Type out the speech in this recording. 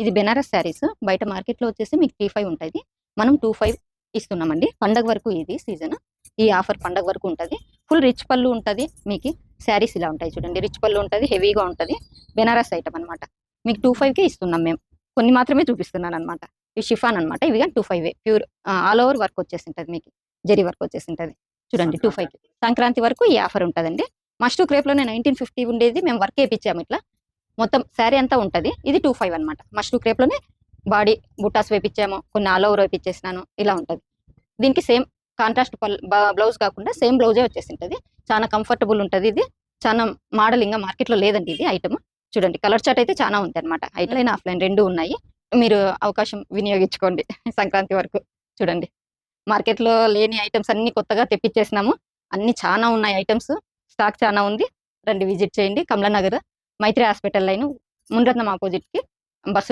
ఇది బెనారస్ శారీస్. బయట మార్కెట్‌లో వచ్చేసి మీకు 35 ఉంటది. మనం 25 ఇస్తున్నామండి. పండగ వరకు ఇది సీజన్. ఈ ఆఫర్ పండగ వరకు ఉంటది. ఫుల్ రిచ్ పళ్ళు ఉంటది. మీకు శారీస్ ఇలా ఉంటాయి చూడండి. రిచ్ పళ్ళు ఉంటది. హెవీగా ఉంటది. బెనారస్ ఐటమ్ అన్నమాట. మీకు 25కే ఇస్తున్నాం మేము. కొన్ని మాత్రమే చూపిస్తున్నానన్నమాట. ఇవి షిఫాన్ అన్నమాట. ఇవి గాని 25 ప్యూర్ ఆల్ ఓవర్ వర్క్ వచ్చేసింటది మీకు. జరీ వర్క్ వచ్చేసింటది. చూడండి 25కి. సంక్రాంతి వరకు ఈ ఆఫర్ ఉంటదండి. మస్టు క్రేప్‌లోనే 1950 ఉండేది. మేము వర్క్ ఏపిచ్చాము ఇట్లా. మొత్తం శారీ అంతా ఉంటది. ఇది 25 అన్నమాట. మస్టు క్రేప్‌లోనే బాడీ బుట్టాస్ వేపిచ్చాము. కొన్ని ఆల్ ఓవర్ వేపిచ్చేసినాను. ఇలా ఉంటది. దీనికి సేమ్ కాంట్రాస్ట్ బ్లౌజ్ కాకుండా సేమ్ బ్లౌజే వచ్చేసింటది. చాలా కంఫర్టబుల్ ఉంటది ఇది. చాలా మోడల్ ఇంగా మార్కెట్‌లో లేదండి ఇది ఐటమ్. చూడండి కలర్ చార్ట్ అయితే చాలా ఉందన్నమాట. ఆన్‌లైన్, ఆఫ్‌లైన్ 2 ఉన్నాయి. మీరు అవకాశం వినియోగించుకోండి సంక్రాంతి వరకు. చూడండి. మార్కెట్‌లో లేని ఐటమ్స్ అన్నీ కొత్తగా తెప్పిచ్చేసినాము. అన్నీ చానా ఉన్నాయి ఐటమ్స్. స్టాక్ చానా ఉంది. రండి విజిట్ చేయండి. కమలానగర్ మైత్రి హాస్పిటల్ లైన్ మునిరత్నం అపోజిట్‌కి బస్సు